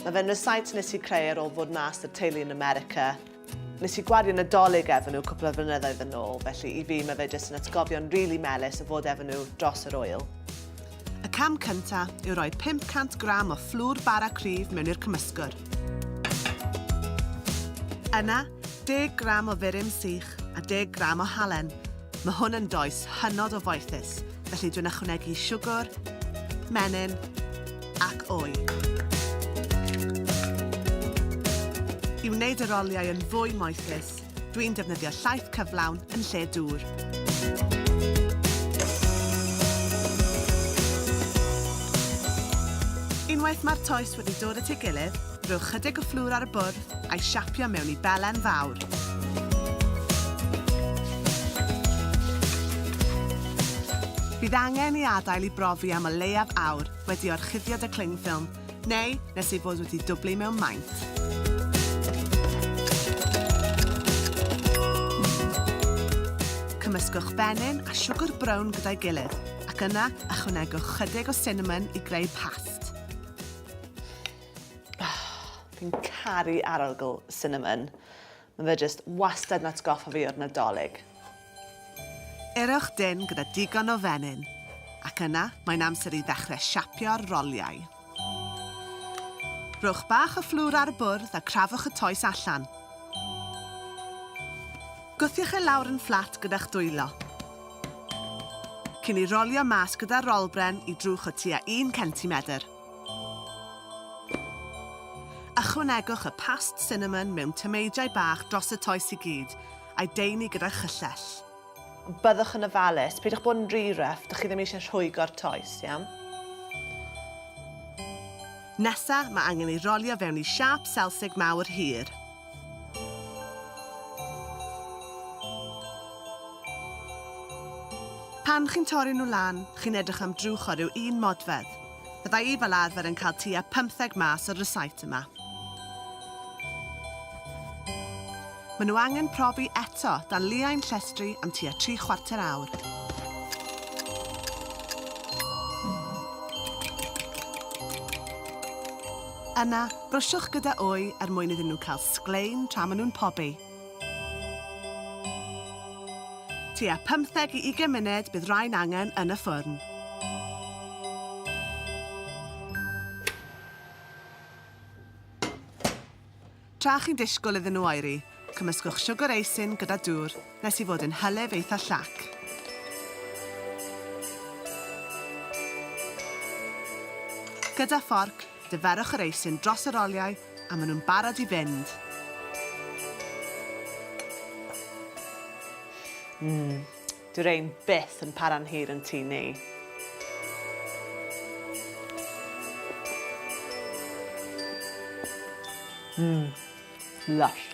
Mae fe'n rhysait nes i creu ar ôl fod mas o'r teulu yn America. Nes i gwario Nadolig efo nhw cwpl o flynyddoedd yn ôl, felly i fi mae fe jyst yn atgofion rili melys o fod efo nhw dros yr ŵyl. Y cam cyntaf yw rhoi 500 gram o fflwr bara cryf mewn i'r cymysgwr. Yna, 10 gram o furym sych a 10 gram o halen. Mae hwn yn does hynod o foethus, felly dwi'n ychwanegu siwgr, menyn ac wy. I wneud y Rholiau yn fwy moethus, dwi'n defnyddio llaeth cyflawn yn lle dŵr. Unwaith mae'r toes wedi dod at ei gilydd, rhowch chydig o fflwr ar y bwrdd a'i siapio mewn i belen fawr. Bydd angen i adael i brofi am o leiaf awr wedi orchuddio dy clingffilm, neu nes ei fod wedi dwblu mewn maint. Cymysgwch benyn a siwgr brown gyda'i gilydd, ac yna ychwanegwch chydig o Synamon i greu past. Fi'n caru arogl Synamon. Mae fe jyst wastad yn atgoffa fi o'r Nadolig. Urwch dyn gyda digon o fenyn, ac yna mae'n amser i ddechrau siapio'r Rholiau. Rhowch bach o fflwr ar y bwrdd a crafwch y toes allan. Gwthiwch e lawr yn fflat gyda'ch dwylo. Cyn i rolio mas gyda'r rolbren i drwch o tua 1 centimetr. Ychwanegwch y past Synamon mewn tymeidiau bach dros y toes i gyd, a'i deunu gyda'r chyllell. Byddwch yn ofalus, peidiwch bod yn rhy rough, dych chi ddim eisiau rhwygo'r toes, iawn? Nesa, mae angen ei rolio fewn i siap selsig mawr hir. Pan chi'n torri nhw lan, chi'n edrych am drwch o ryw 1 modfedd. Byddai i fel arfer yn cael tua 15 mas o'r rhysait yma. Maen nhw angen profi eto dan liau'n llestri am tua 3/4 awr. Yna, brwsiwch gyda wy mwyn iddyn nhw cael sglein tra maen nhw'n pobi. Tua 15 i 20 munud bydd rhain angen yn y ffwrn. Tra chi'n disgwyl iddyn nhw oeri, cymysgwch siwgr eisyn gyda dŵr nes i fod yn hylif eitha llac. Gyda fforc, dyferwch yr eisyn dros y Rholiau a maen nhw'n barod i fynd. Dyw rhain byth yn para'n hir yn tŷ ni. Lush.